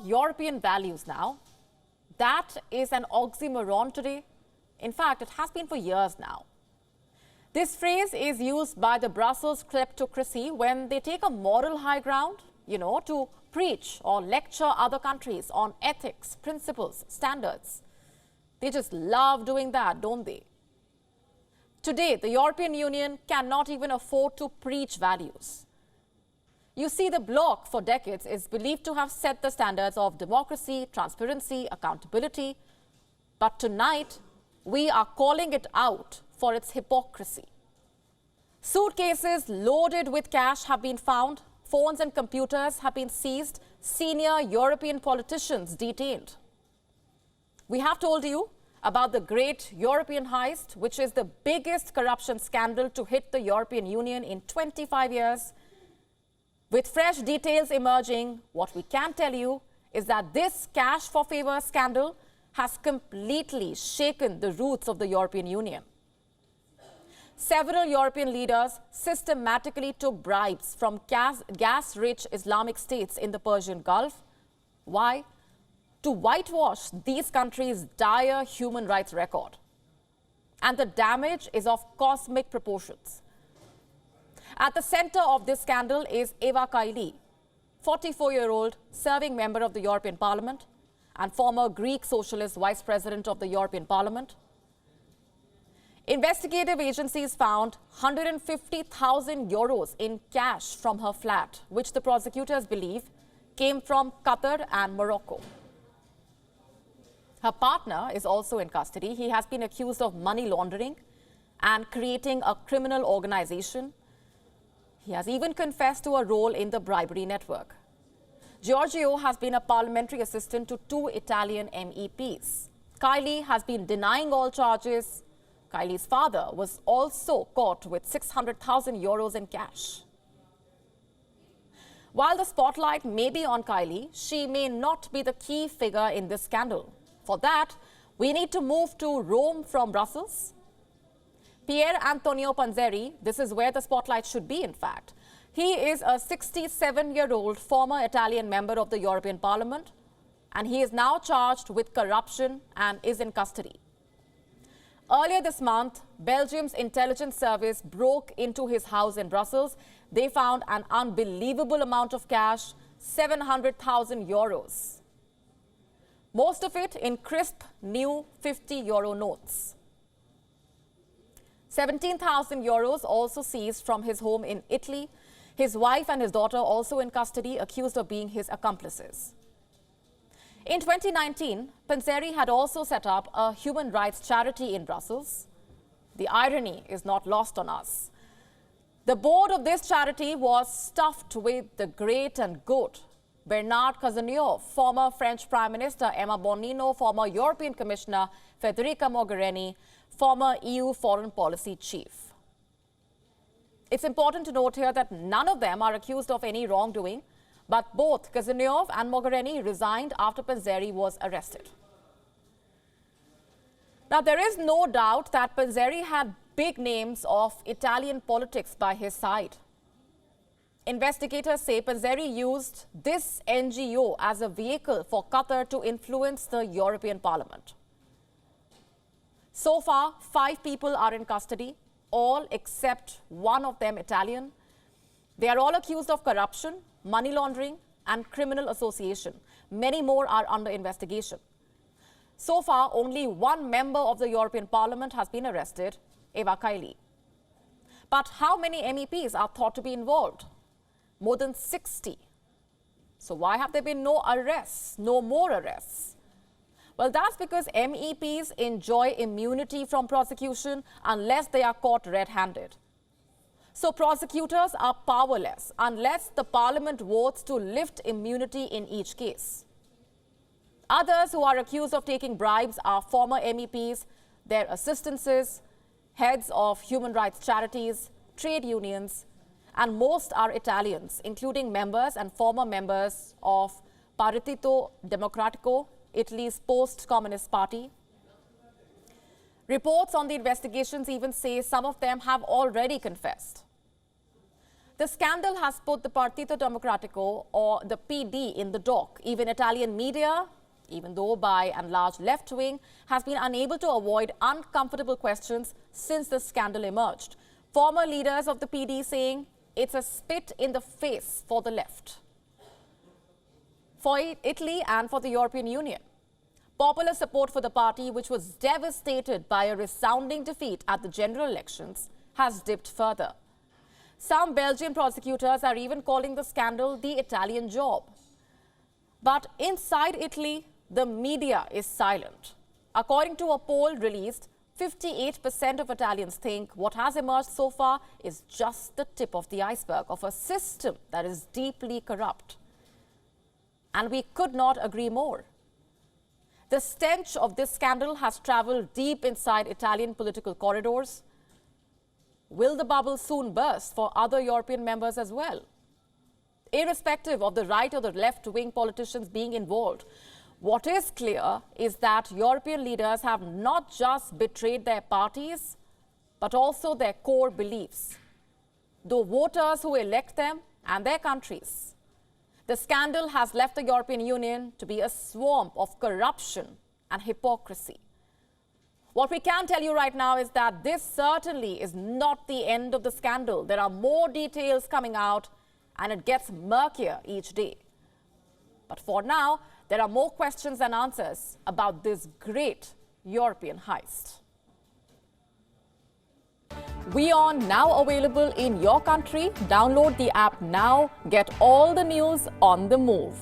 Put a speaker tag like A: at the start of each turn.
A: European values now. That is an oxymoron today. In fact, it has been for years now. This phrase is used by the Brussels kleptocracy when they take a moral high ground, to preach or lecture other countries on ethics, principles, standards. They just love doing that, don't they? Today, the European Union cannot even afford to preach values. You see, the bloc for decades is believed to have set the standards of democracy, transparency, accountability. But tonight, we are calling it out for its hypocrisy. Suitcases loaded with cash have been found, phones and computers have been seized, senior European politicians detained. We have told you about the great European heist, which is the biggest corruption scandal to hit the European Union in 25 years. With fresh details emerging, what we can tell you is that this cash-for-favours scandal has completely shaken the roots of the European Union. Several European leaders systematically took bribes from gas-rich Islamic states in the Persian Gulf. Why? To whitewash these countries' dire human rights record. And the damage is of cosmic proportions. At the center of this scandal is Eva Kaili, 44-year-old serving member of the European Parliament and former Greek socialist vice president of the European Parliament. Investigative agencies found 150,000 euros in cash from her flat, which the prosecutors believe came from Qatar and Morocco. Her partner is also in custody. He has been accused of money laundering and creating a criminal organization. He has even confessed to a role in the bribery network. Giorgio has been a parliamentary assistant to 2 Italian MEPs. Kaili has been denying all charges. Kaili's father was also caught with 600,000 euros in cash. While the spotlight may be on Kaili, she may not be the key figure in this scandal. For that, we need to move to Rome from Brussels. Pier Antonio Panzeri, this is where the spotlight should be, in fact. He is a 67-year-old former Italian member of the European Parliament, and he is now charged with corruption and is in custody. Earlier this month, Belgium's intelligence service broke into his house in Brussels. They found an unbelievable amount of cash, 700,000 euros. Most of it in crisp, new 50-euro notes. 17,000 euros also seized from his home in Italy. His wife and his daughter also in custody, accused of being his accomplices. In 2019, Panzeri had also set up a human rights charity in Brussels. The irony is not lost on us. The board of this charity was stuffed with the great and good. Bernard Cazeneuve, former French Prime Minister Emma Bonino, former European Commissioner Federica Mogherini, former EU Foreign Policy Chief. It's important to note here that none of them are accused of any wrongdoing, but both Cazeneuve and Mogherini resigned after Panzeri was arrested. Now, there is no doubt that Panzeri had big names of Italian politics by his side. Investigators say Panzeri used this NGO as a vehicle for Qatar to influence the European Parliament. So far, 5 people are in custody, all except one of them Italian. They are all accused of corruption, money laundering, and criminal association. Many more are under investigation. So far, only one member of the European Parliament has been arrested, Eva Kaili. But how many MEPs are thought to be involved? More than 60. So why have there been no arrests, no more arrests? Well, that's because MEPs enjoy immunity from prosecution unless they are caught red-handed. So prosecutors are powerless unless the parliament votes to lift immunity in each case. Others who are accused of taking bribes are former MEPs, their assistants, heads of human rights charities, trade unions, and most are Italians, including members and former members of Partito Democratico, Italy's post-communist party. Reports on the investigations even say some of them have already confessed. The scandal has put the Partito Democratico, or the PD, in the dock. Even Italian media, even though by and large left-wing, has been unable to avoid uncomfortable questions since the scandal emerged. Former leaders of the PD saying it's a spit in the face for the left, for Italy and for the European Union. Popular support for the party, which was devastated by a resounding defeat at the general elections, has dipped further. Some Belgian prosecutors are even calling the scandal the Italian job. But inside Italy, the media is silent. According to a poll released, 58% of Italians think what has emerged so far is just the tip of the iceberg of a system that is deeply corrupt. And we could not agree more. The stench of this scandal has traveled deep inside Italian political corridors. Will the bubble soon burst for other European members as well? Irrespective of the right or the left-wing politicians being involved, what is clear is that European leaders have not just betrayed their parties, but also their core beliefs, the voters who elect them and their countries. The scandal has left the European Union to be a swamp of corruption and hypocrisy. What we can tell you right now is that this certainly is not the end of the scandal. There are more details coming out, and it gets murkier each day. But for now, there are more questions than answers about this great European heist. WION now available in your country. Download the app now. Get all the news on the move.